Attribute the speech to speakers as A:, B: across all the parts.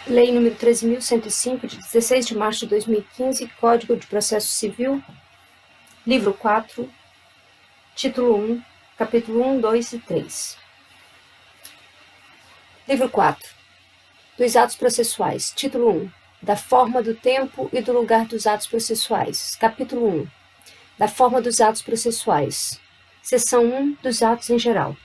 A: Lei nº 13.105, de 16 de março de 2015, Código de Processo Civil, Livro 4, Título 1, Capítulo 1, 2 e 3. Livro 4. Dos atos processuais. Título 1. Da forma, do tempo e do lugar dos atos processuais. Capítulo 1. Da forma dos atos processuais. Seção 1. Dos atos em geral.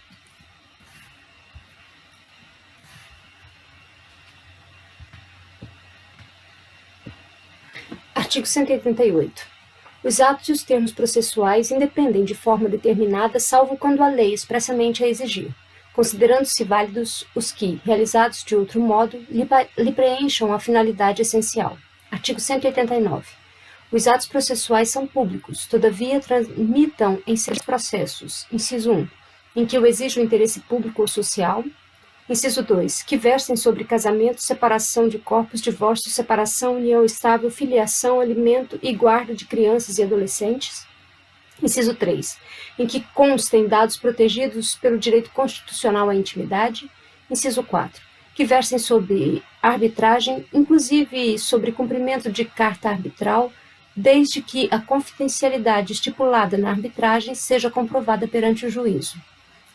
A: Artigo 188. Os atos e os termos processuais independem de forma determinada, salvo quando a lei expressamente a exigir, considerando-se válidos os que, realizados de outro modo, lhe preencham a finalidade essencial. Artigo 189. Os atos processuais são públicos, todavia tramitam em seus processos, inciso 1, em que o exige o interesse público ou social, inciso 2, que versem sobre casamento, separação de corpos, divórcio, separação, união estável, filiação, alimento e guarda de crianças e adolescentes. Inciso 3, em que constem dados protegidos pelo direito constitucional à intimidade. Inciso 4, que versem sobre arbitragem, inclusive sobre cumprimento de carta arbitral, desde que a confidencialidade estipulada na arbitragem seja comprovada perante o juízo.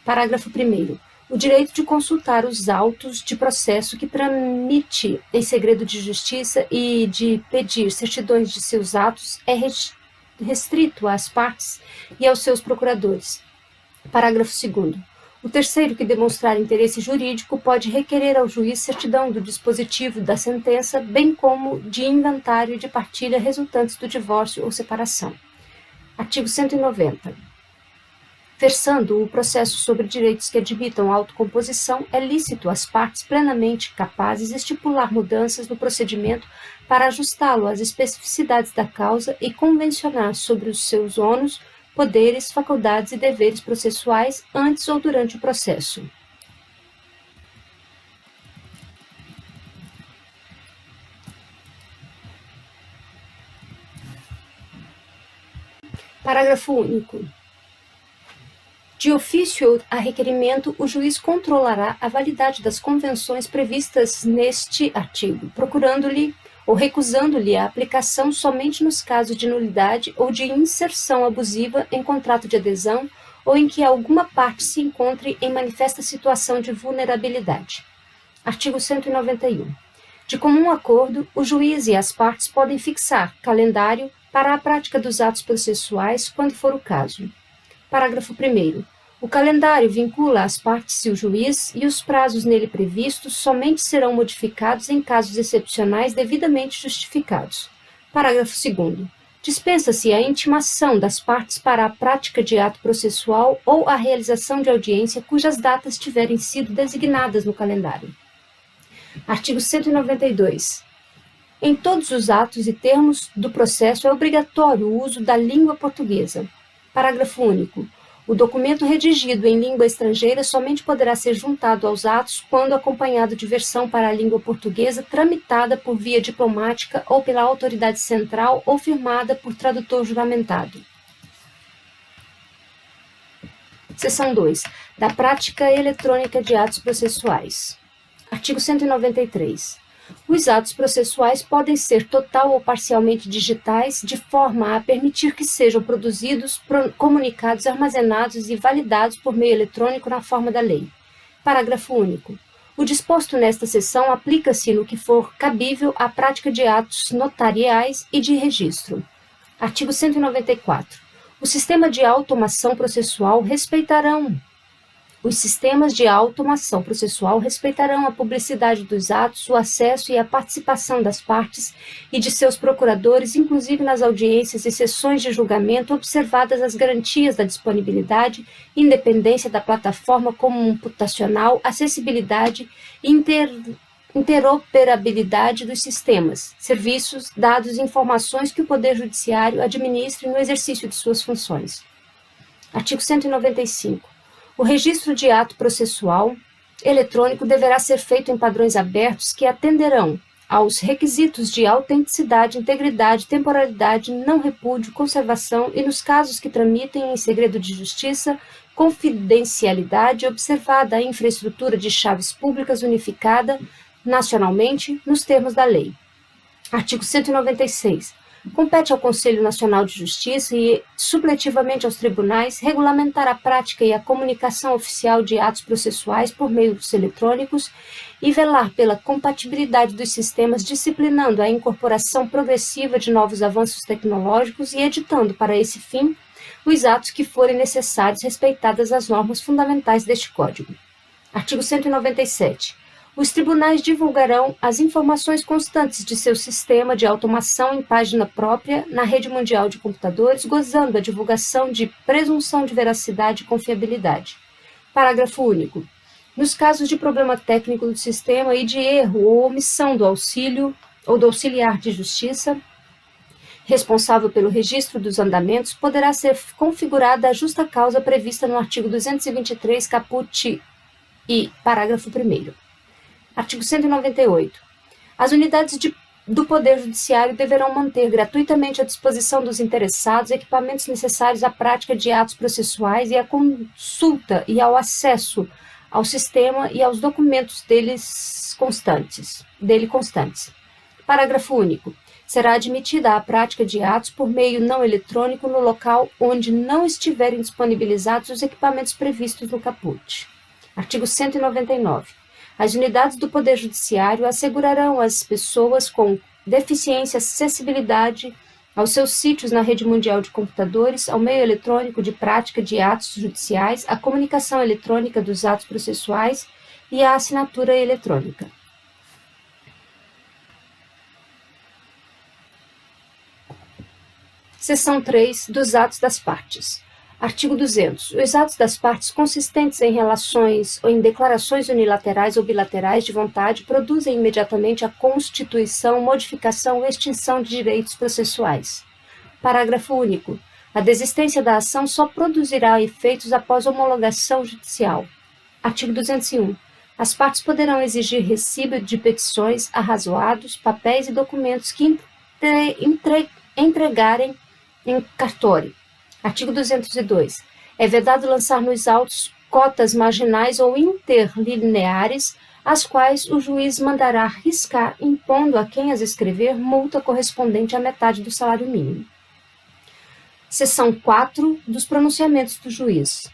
A: Parágrafo 1º. O direito de consultar os autos de processo que tramite em segredo de justiça e de pedir certidões de seus atos é restrito às partes e aos seus procuradores. Parágrafo 2º. O terceiro que demonstrar interesse jurídico pode requerer ao juiz certidão do dispositivo da sentença, bem como de inventário e de partilha resultantes do divórcio ou separação. Artigo 190. Versando o processo sobre direitos que admitam autocomposição, é lícito às partes plenamente capazes estipular mudanças no procedimento para ajustá-lo às especificidades da causa e convencionar sobre os seus ônus, poderes, faculdades e deveres processuais antes ou durante o processo. Parágrafo único. De ofício ou a requerimento, o juiz controlará a validade das convenções previstas neste artigo, procurando-lhe ou recusando-lhe a aplicação somente nos casos de nulidade ou de inserção abusiva em contrato de adesão ou em que alguma parte se encontre em manifesta situação de vulnerabilidade. Artigo 191. De comum acordo, o juiz e as partes podem fixar calendário para a prática dos atos processuais quando for o caso. Parágrafo 1º. O calendário vincula as partes e o juiz, e os prazos nele previstos somente serão modificados em casos excepcionais devidamente justificados. Parágrafo 2º. Dispensa-se a intimação das partes para a prática de ato processual ou a realização de audiência cujas datas tiverem sido designadas no calendário. Artigo 192. Em todos os atos e termos do processo é obrigatório o uso da língua portuguesa. Parágrafo único. O documento redigido em língua estrangeira somente poderá ser juntado aos atos quando acompanhado de versão para a língua portuguesa tramitada por via diplomática ou pela autoridade central ou firmada por tradutor juramentado. Seção 2. Da prática eletrônica de atos processuais. Artigo 193. Os atos processuais podem ser total ou parcialmente digitais, de forma a permitir que sejam produzidos, comunicados, armazenados e validados por meio eletrônico na forma da lei. Parágrafo único. O disposto nesta seção aplica-se no que for cabível à prática de atos notariais e de registro. Artigo 194. O sistema de automação processual Os sistemas de automação processual respeitarão a publicidade dos atos, o acesso e a participação das partes e de seus procuradores, inclusive nas audiências e sessões de julgamento, observadas as garantias da disponibilidade, independência da plataforma computacional, acessibilidade e interoperabilidade dos sistemas, serviços, dados e informações que o Poder Judiciário administre no exercício de suas funções. Artigo 195. O registro de ato processual eletrônico deverá ser feito em padrões abertos que atenderão aos requisitos de autenticidade, integridade, temporalidade, não repúdio, conservação e, nos casos que tramitem em segredo de justiça, confidencialidade, observada a infraestrutura de chaves públicas unificada, nacionalmente, nos termos da lei. Artigo 196. Compete ao Conselho Nacional de Justiça e, supletivamente aos tribunais, regulamentar a prática e a comunicação oficial de atos processuais por meios eletrônicos e velar pela compatibilidade dos sistemas, disciplinando a incorporação progressiva de novos avanços tecnológicos e editando, para esse fim, os atos que forem necessários, respeitadas as normas fundamentais deste Código. Artigo 197. Os tribunais divulgarão as informações constantes de seu sistema de automação em página própria na rede mundial de computadores, gozando da divulgação de presunção de veracidade e confiabilidade. Parágrafo único. Nos casos de problema técnico do sistema e de erro ou omissão do auxílio ou do auxiliar de justiça, responsável pelo registro dos andamentos, poderá ser configurada a justa causa prevista no artigo 223, caput I, parágrafo 1º. Artigo 198. As unidades do Poder Judiciário deverão manter gratuitamente à disposição dos interessados equipamentos necessários à prática de atos processuais e à consulta e ao acesso ao sistema e aos documentos dele constantes. Parágrafo único. Será admitida a prática de atos por meio não eletrônico no local onde não estiverem disponibilizados os equipamentos previstos no caput. Artigo 199. As unidades do Poder Judiciário assegurarão às pessoas com deficiência acessibilidade aos seus sítios na rede mundial de computadores, ao meio eletrônico de prática de atos judiciais, à comunicação eletrônica dos atos processuais e à assinatura eletrônica. Seção 3 dos atos das partes. Artigo 200. Os atos das partes consistentes em relações ou em declarações unilaterais ou bilaterais de vontade produzem imediatamente a constituição, modificação ou extinção de direitos processuais. Parágrafo único. A desistência da ação só produzirá efeitos após homologação judicial. Artigo 201. As partes poderão exigir recibo de petições, arrazoados, papéis e documentos que entregarem em cartório. Artigo 202. É vedado lançar nos autos cotas marginais ou interlineares, as quais o juiz mandará riscar, impondo a quem as escrever multa correspondente à metade do salário mínimo. Seção 4 dos pronunciamentos do juiz.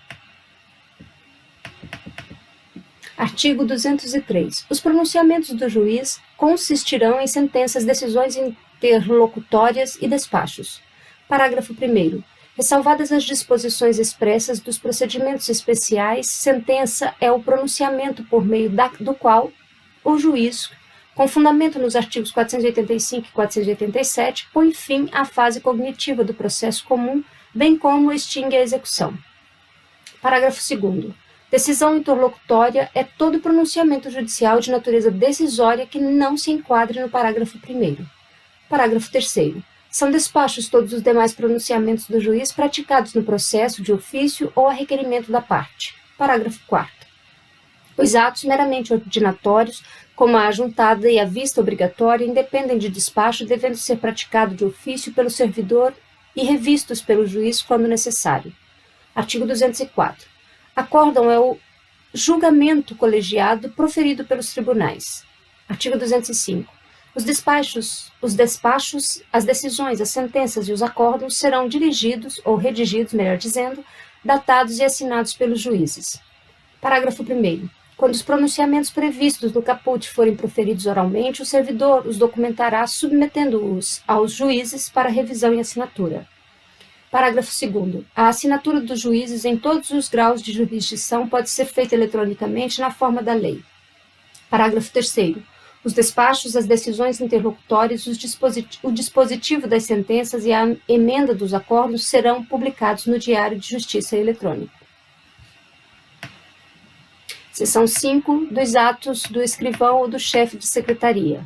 A: Artigo 203. Os pronunciamentos do juiz consistirão em sentenças, decisões interlocutórias e despachos. Parágrafo 1º. Ressalvadas as disposições expressas dos procedimentos especiais, sentença é o pronunciamento por meio do qual o juiz, com fundamento nos artigos 485 e 487, põe fim à fase cognitiva do processo comum, bem como extingue a execução. Parágrafo 2º. Decisão interlocutória é todo pronunciamento judicial de natureza decisória que não se enquadre no parágrafo 1º. Parágrafo 3º. São despachos todos os demais pronunciamentos do juiz praticados no processo de ofício ou a requerimento da parte. Parágrafo 4º. Os atos meramente ordinatórios, como a ajuntada e a vista obrigatória, independem de despacho, devendo ser praticado de ofício pelo servidor e revistos pelo juiz quando necessário. Artigo 204. Acórdão é o julgamento colegiado proferido pelos tribunais. Artigo 205. Os despachos, as decisões, as sentenças e os acórdãos serão dirigidos, ou redigidos, melhor dizendo, datados e assinados pelos juízes. Parágrafo 1º. Quando os pronunciamentos previstos no caput forem proferidos oralmente, o servidor os documentará, submetendo-os aos juízes para revisão e assinatura. Parágrafo 2º. A assinatura dos juízes em todos os graus de jurisdição pode ser feita eletronicamente na forma da lei. Parágrafo 3º. Os despachos, as decisões interlocutórias, o dispositivo das sentenças e a emenda dos acordos serão publicados no Diário de Justiça eletrônico. Seção 5 dos atos do escrivão ou do chefe de secretaria.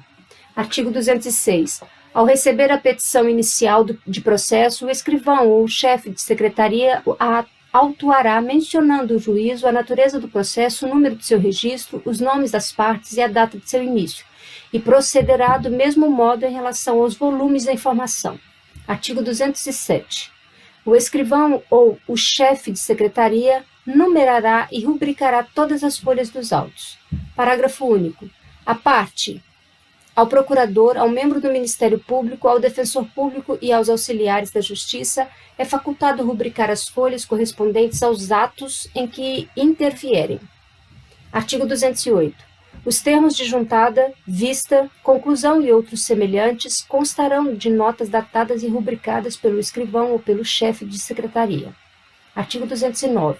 A: Artigo 206. Ao receber a petição inicial de processo, o escrivão ou o chefe de secretaria a autuará mencionando o juízo, a natureza do processo, o número de seu registro, os nomes das partes e a data de seu início, e procederá do mesmo modo em relação aos volumes da informação. Artigo 207. O escrivão ou o chefe de secretaria numerará e rubricará todas as folhas dos autos. Parágrafo único. A parte, ao procurador, ao membro do Ministério Público, ao defensor público e aos auxiliares da Justiça, é facultado rubricar as folhas correspondentes aos atos em que intervierem. Artigo 208. Os termos de juntada, vista, conclusão e outros semelhantes constarão de notas datadas e rubricadas pelo escrivão ou pelo chefe de secretaria. Artigo 209.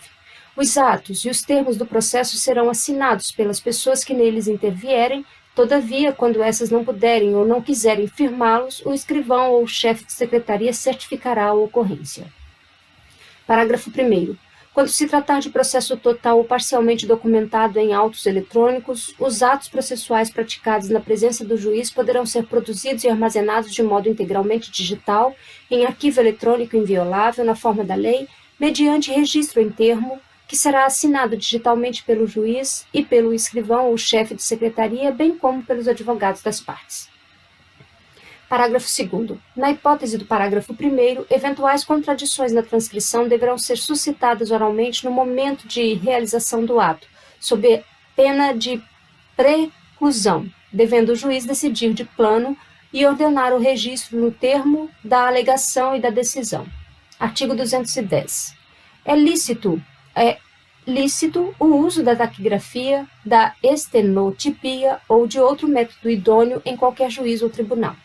A: Os atos e os termos do processo serão assinados pelas pessoas que neles intervierem. Todavia, quando essas não puderem ou não quiserem firmá-los, o escrivão ou o chefe de secretaria certificará a ocorrência. Parágrafo 1º. Quando se tratar de processo total ou parcialmente documentado em autos eletrônicos, os atos processuais praticados na presença do juiz poderão ser produzidos e armazenados de modo integralmente digital, em arquivo eletrônico inviolável, na forma da lei, mediante registro em termo, que será assinado digitalmente pelo juiz e pelo escrivão ou chefe de secretaria, bem como pelos advogados das partes. Parágrafo 2º. Na hipótese do parágrafo 1º, eventuais contradições na transcrição deverão ser suscitadas oralmente no momento de realização do ato, sob pena de preclusão, devendo o juiz decidir de plano e ordenar o registro no termo da alegação e da decisão. Artigo 210. É lícito o uso da taquigrafia, da estenotipia ou de outro método idôneo em qualquer juízo ou tribunal.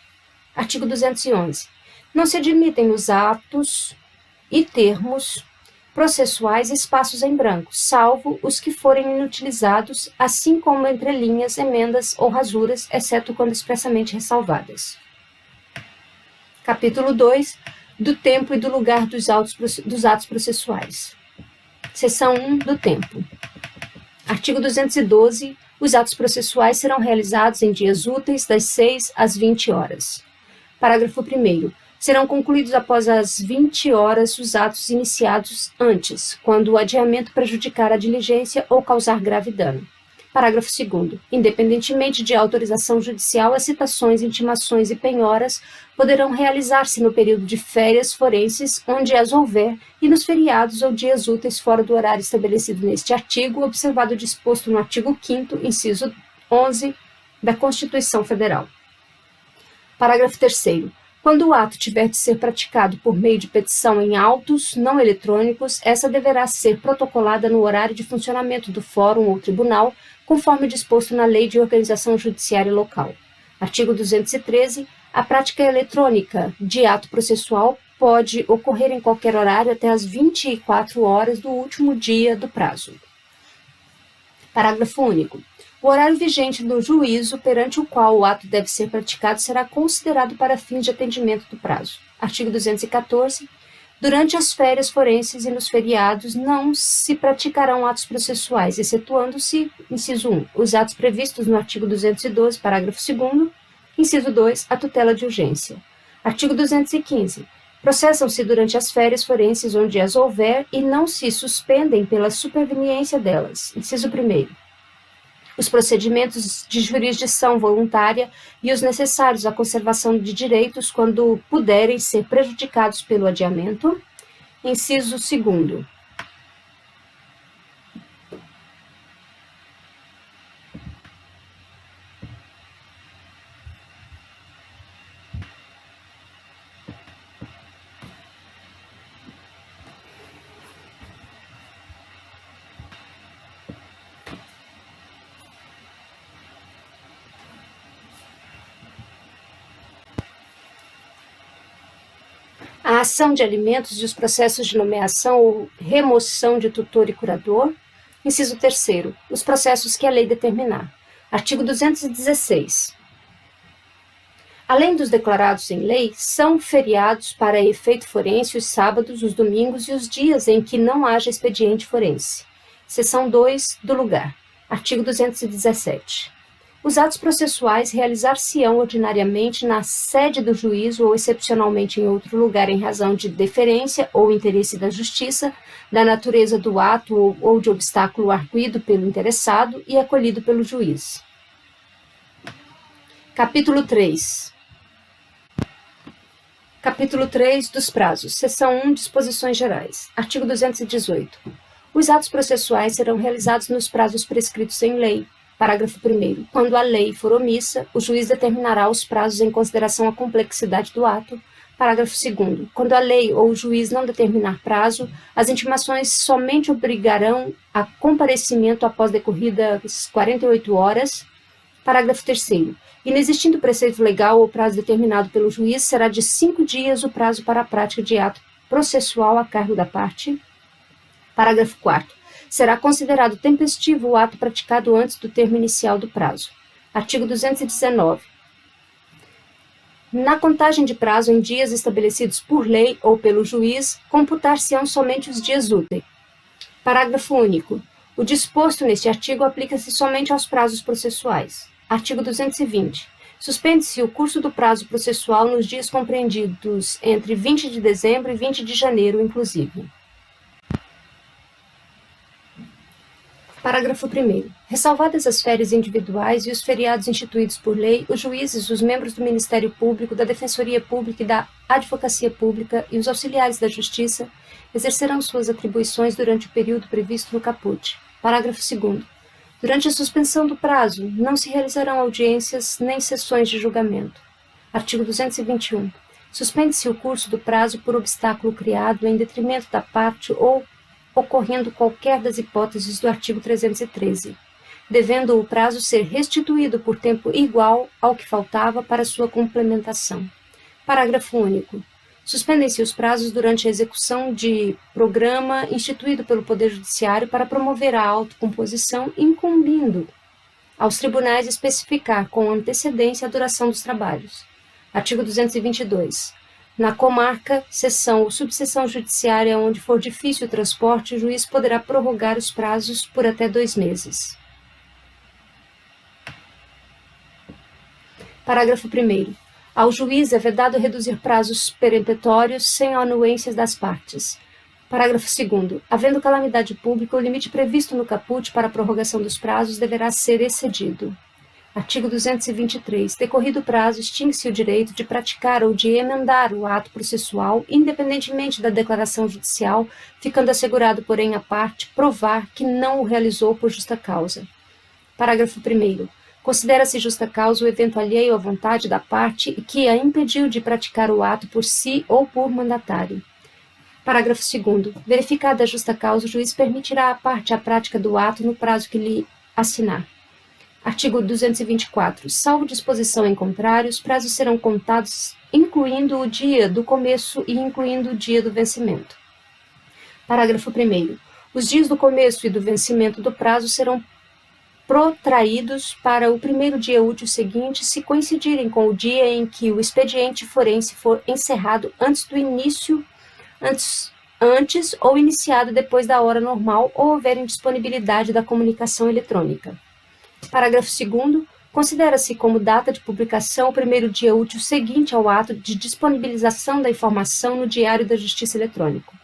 A: Artigo 211. Não se admitem nos atos e termos processuais espaços em branco, salvo os que forem inutilizados, assim como entrelinhas, emendas ou rasuras, exceto quando expressamente ressalvadas. Capítulo 2. Do tempo e do lugar dos atos processuais. Seção 1. Do tempo. Artigo 212. Os atos processuais serão realizados em dias úteis das 6 às 20 horas. Parágrafo 1º. Serão concluídos após as 20 horas os atos iniciados antes, quando o adiamento prejudicar a diligência ou causar grave dano. Parágrafo 2º. Independentemente de autorização judicial, as citações, intimações e penhoras poderão realizar-se no período de férias forenses, onde as houver, e nos feriados ou dias úteis fora do horário estabelecido neste artigo, observado o disposto no artigo 5º, inciso 11, da Constituição Federal. Parágrafo 3º. Quando o ato tiver de ser praticado por meio de petição em autos não eletrônicos, essa deverá ser protocolada no horário de funcionamento do fórum ou tribunal, conforme disposto na Lei de Organização Judiciária Local. Artigo 213. A prática eletrônica de ato processual pode ocorrer em qualquer horário até as 24 horas do último dia do prazo. Parágrafo único. O horário vigente do juízo perante o qual o ato deve ser praticado será considerado para fins de atendimento do prazo. Artigo 214. Durante as férias forenses e nos feriados não se praticarão atos processuais, excetuando-se, inciso 1, os atos previstos no artigo 212, parágrafo 2º, inciso 2, a tutela de urgência. Artigo 215. Processam-se durante as férias forenses onde as houver e não se suspendem pela superveniência delas. Inciso 1º. Os procedimentos de jurisdição voluntária e os necessários à conservação de direitos quando puderem ser prejudicados pelo adiamento. Inciso 2º. A ação de alimentos e os processos de nomeação ou remoção de tutor e curador. Inciso 3º. Os processos que a lei determinar. Artigo 216. Além dos declarados em lei, são feriados para efeito forense os sábados, os domingos e os dias em que não haja expediente forense. Seção 2. Do lugar. Artigo 217. Os atos processuais realizar-se-ão ordinariamente na sede do juízo ou excepcionalmente em outro lugar em razão de deferência ou interesse da justiça, da natureza do ato ou de obstáculo arguido pelo interessado e acolhido pelo juiz. Capítulo 3. Capítulo 3 dos prazos. Seção 1. Disposições gerais. Artigo 218. Os atos processuais serão realizados nos prazos prescritos em lei. Parágrafo 1º. Quando a lei for omissa, o juiz determinará os prazos em consideração à complexidade do ato. Parágrafo 2º. Quando a lei ou o juiz não determinar prazo, as intimações somente obrigarão a comparecimento após decorridas 48 horas. Parágrafo 3º. Inexistindo preceito legal ou prazo determinado pelo juiz, será de 5 dias o prazo para a prática de ato processual a cargo da parte. Parágrafo 4º. Será considerado tempestivo o ato praticado antes do termo inicial do prazo. Artigo 219. Na contagem de prazo em dias estabelecidos por lei ou pelo juiz, computar-se-ão somente os dias úteis. Parágrafo único. O disposto neste artigo aplica-se somente aos prazos processuais. Artigo 220. Suspende-se o curso do prazo processual nos dias compreendidos entre 20 de dezembro e 20 de janeiro, inclusive. Parágrafo 1º. Ressalvadas as férias individuais e os feriados instituídos por lei, os juízes, os membros do Ministério Público, da Defensoria Pública e da Advocacia Pública e os auxiliares da Justiça exercerão suas atribuições durante o período previsto no caput. Parágrafo 2º. Durante a suspensão do prazo, não se realizarão audiências nem sessões de julgamento. Artigo 221. Suspende-se o curso do prazo por obstáculo criado em detrimento da parte ou ocorrendo qualquer das hipóteses do artigo 313, devendo o prazo ser restituído por tempo igual ao que faltava para sua complementação. Parágrafo único. Suspendem-se os prazos durante a execução de programa instituído pelo Poder Judiciário para promover a autocomposição, incumbindo aos tribunais especificar com antecedência a duração dos trabalhos. Artigo 222. Na comarca, seção ou subseção judiciária onde for difícil o transporte, o juiz poderá prorrogar os prazos por até 2 meses. Parágrafo 1º. Ao juiz é vedado reduzir prazos peremptórios sem anuências das partes. Parágrafo 2º. Havendo calamidade pública, o limite previsto no caput para a prorrogação dos prazos deverá ser excedido. Artigo 223. Decorrido o prazo, extingue-se o direito de praticar ou de emendar o ato processual, independentemente da declaração judicial, ficando assegurado, porém, a parte provar que não o realizou por justa causa. Parágrafo 1º. Considera-se justa causa o evento alheio à vontade da parte e que a impediu de praticar o ato por si ou por mandatário. Parágrafo 2º. Verificada a justa causa, o juiz permitirá à parte a prática do ato no prazo que lhe assinar. Artigo 224. Salvo disposição em contrário, os prazos serão contados incluindo o dia do começo e incluindo o dia do vencimento. Parágrafo 1º. Os dias do começo e do vencimento do prazo serão protraídos para o primeiro dia útil seguinte, se coincidirem com o dia em que o expediente forense for encerrado antes ou iniciado depois da hora normal ou houver indisponibilidade da comunicação eletrônica. Parágrafo 2º. Considera-se como data de publicação o primeiro dia útil seguinte ao ato de disponibilização da informação no Diário da Justiça Eletrônico.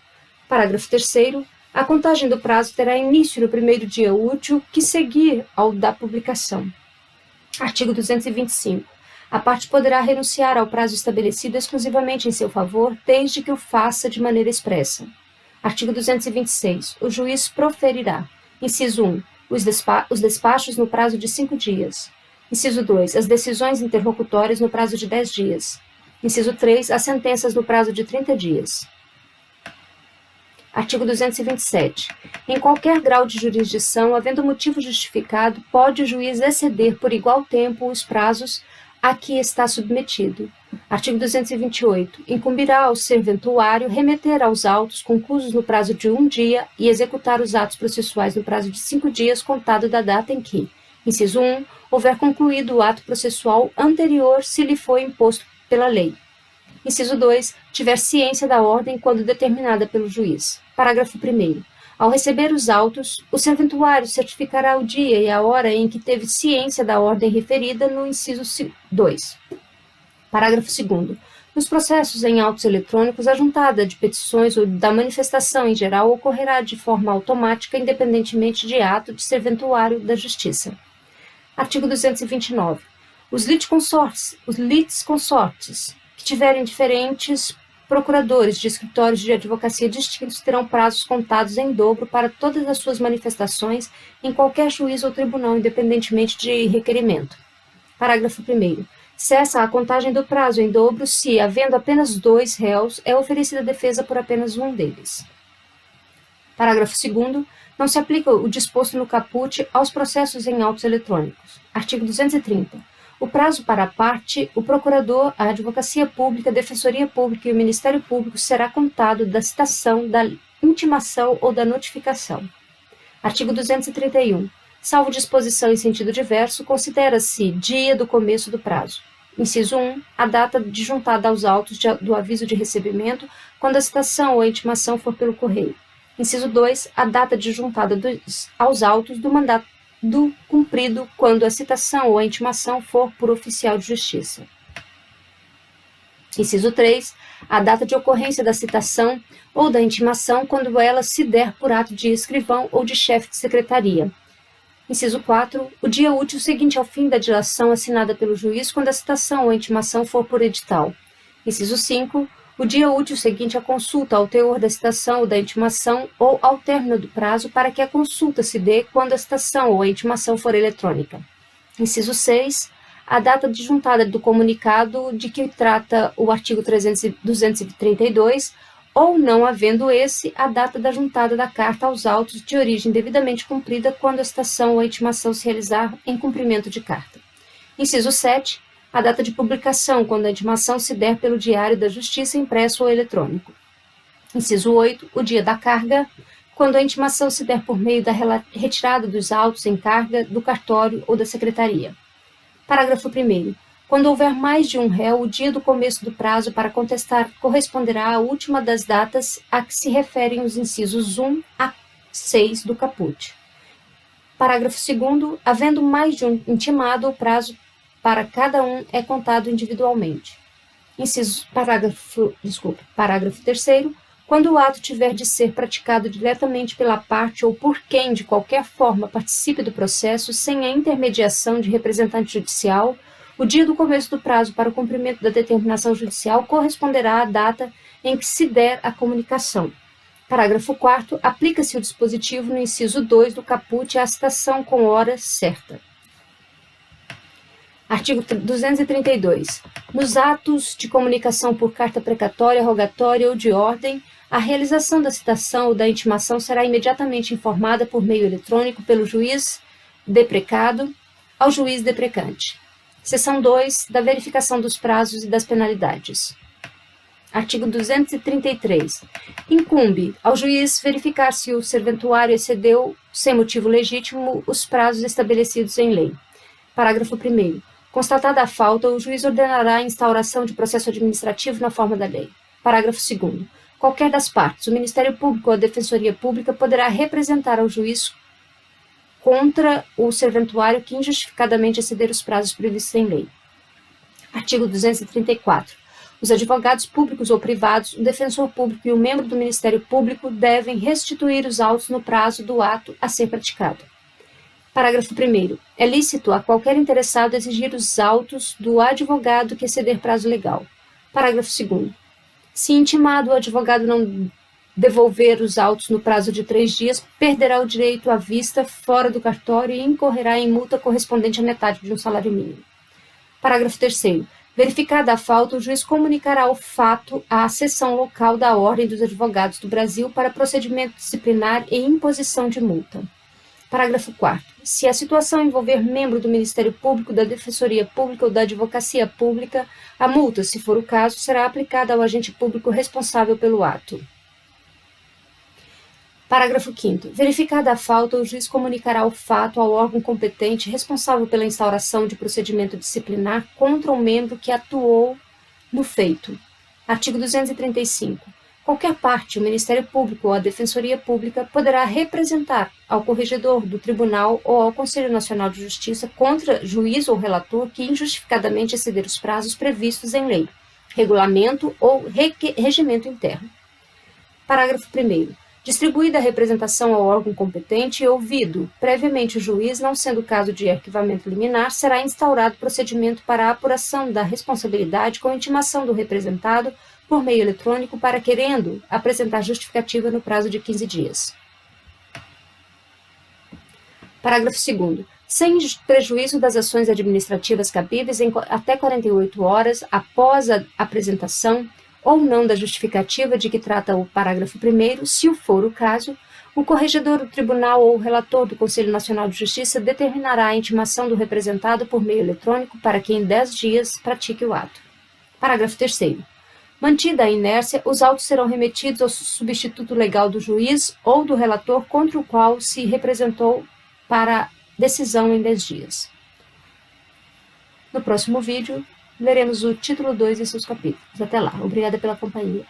A: Parágrafo 3º. A contagem do prazo terá início no primeiro dia útil que seguir ao da publicação. Artigo 225. A parte poderá renunciar ao prazo estabelecido exclusivamente em seu favor, desde que o faça de maneira expressa. Artigo 226. O juiz proferirá. Inciso 1. Os despachos no prazo de 5 dias. Inciso 2. As decisões interlocutórias no prazo de 10 dias. Inciso 3. As sentenças no prazo de 30 dias. Artigo 227. Em qualquer grau de jurisdição, havendo motivo justificado, pode o juiz exceder por igual tempo os prazos a que está submetido. Artigo 228. Incumbirá ao serventuário remeter aos autos conclusos no prazo de 1 dia e executar os atos processuais no prazo de 5 dias contado da data em que, inciso 1, houver concluído o ato processual anterior se lhe foi imposto pela lei. Inciso 2, tiver ciência da ordem quando determinada pelo juiz. Parágrafo 1º. Ao receber os autos, o serventuário certificará o dia e a hora em que teve ciência da ordem referida no inciso 2. Parágrafo 2º. Nos processos em autos eletrônicos, a juntada de petições ou da manifestação em geral ocorrerá de forma automática, independentemente de ato de serventuário da Justiça. Artigo 229. Os litisconsortes que tiverem diferentes procuradores de escritórios de advocacia distintos terão prazos contados em dobro para todas as suas manifestações em qualquer juízo ou tribunal, independentemente de requerimento. Parágrafo 1º. Cessa a contagem do prazo em dobro se, havendo apenas 2 réus, é oferecida defesa por apenas um deles. Parágrafo 2º. Não se aplica o disposto no caput aos processos em autos eletrônicos. Artigo 230. O prazo para a parte, o procurador, a advocacia pública, a defensoria pública e o Ministério Público será contado da citação, da intimação ou da notificação. Artigo 231. Salvo disposição em sentido diverso, considera-se dia do começo do prazo. Inciso 1. A data de juntada aos autos do aviso de recebimento, quando a citação ou a intimação for pelo correio. Inciso 2. A data de juntada aos autos do mandato cumprido, quando a citação ou a intimação for por oficial de justiça. Inciso 3. A data de ocorrência da citação ou da intimação, quando ela se der por ato de escrivão ou de chefe de secretaria. Inciso 4. O dia útil seguinte ao fim da dilação assinada pelo juiz, quando a citação ou a intimação for por edital. Inciso 5. O dia útil seguinte à consulta ao teor da citação ou da intimação ou ao término do prazo para que a consulta se dê quando a citação ou a intimação for eletrônica. Inciso 6. A data de juntada do comunicado de que trata o artigo 232, ou não havendo esse, a data da juntada da carta aos autos de origem devidamente cumprida quando a citação ou a intimação se realizar em cumprimento de carta. Inciso 7. A data de publicação, quando a intimação se der pelo Diário da Justiça impresso ou eletrônico. Inciso 8. O dia da carga, quando a intimação se der por meio da retirada dos autos em carga do cartório ou da secretaria. Parágrafo 1º. Quando houver mais de um réu, o dia do começo do prazo para contestar corresponderá à última das datas a que se referem os incisos 1 a 6 do caput. Parágrafo 2º. Havendo mais de um intimado, o prazo para cada um é contado individualmente. Parágrafo 3º. Quando o ato tiver de ser praticado diretamente pela parte ou por quem, de qualquer forma, participe do processo, sem a intermediação de representante judicial, o dia do começo do prazo para o cumprimento da determinação judicial corresponderá à data em que se der a comunicação. Parágrafo 4º. Aplica-se o dispositivo no inciso 2 do caput à citação com hora certa. Artigo 232. Nos atos de comunicação por carta precatória, rogatória ou de ordem, a realização da citação ou da intimação será imediatamente informada por meio eletrônico pelo juiz deprecado ao juiz deprecante. Seção 2. Da verificação dos prazos e das penalidades. Artigo 233. Incumbe ao juiz verificar se o serventuário excedeu, sem motivo legítimo, os prazos estabelecidos em lei. Parágrafo 1º. Constatada a falta, o juiz ordenará a instauração de processo administrativo na forma da lei. Parágrafo 2º. Qualquer das partes, o Ministério Público ou a Defensoria Pública poderá representar ao juiz contra o serventuário que injustificadamente exceder os prazos previstos em lei. Artigo 234. Os advogados públicos ou privados, o defensor público e o membro do Ministério Público devem restituir os autos no prazo do ato a ser praticado. Parágrafo 1º. É lícito a qualquer interessado exigir os autos do advogado que exceder prazo legal. Parágrafo 2º. Se intimado, o advogado não devolver os autos no prazo de 3 dias, perderá o direito à vista fora do cartório e incorrerá em multa correspondente à metade de um salário mínimo. Parágrafo 3º. Verificada a falta, o juiz comunicará o fato à seção local da Ordem dos Advogados do Brasil para procedimento disciplinar e imposição de multa. Parágrafo 4º. Se a situação envolver membro do Ministério Público, da Defensoria Pública ou da Advocacia Pública, a multa, se for o caso, será aplicada ao agente público responsável pelo ato. Parágrafo 5º. Verificada a falta, o juiz comunicará o fato ao órgão competente responsável pela instauração de procedimento disciplinar contra o membro que atuou no feito. Artigo 235. Qualquer parte, o Ministério Público ou a Defensoria Pública poderá representar ao corregedor do Tribunal ou ao Conselho Nacional de Justiça contra juiz ou relator que injustificadamente exceder os prazos previstos em lei, regulamento ou regimento interno. Parágrafo 1º. Distribuída a representação ao órgão competente e ouvido previamente o juiz, não sendo caso de arquivamento liminar, será instaurado procedimento para a apuração da responsabilidade com intimação do representado por meio eletrônico para querendo apresentar justificativa no prazo de 15 dias. Parágrafo 2º. Sem prejuízo das ações administrativas cabíveis em até 48 horas após a apresentação ou não da justificativa de que trata o parágrafo 1º, se o for o caso, o corregedor do tribunal ou o relator do Conselho Nacional de Justiça determinará a intimação do representado por meio eletrônico para que em 10 dias pratique o ato. Parágrafo 3º. Mantida a inércia, os autos serão remetidos ao substituto legal do juiz ou do relator contra o qual se representou para decisão em 10 dias. No próximo vídeo, leremos o título 2 e seus capítulos. Até lá. Obrigada pela companhia.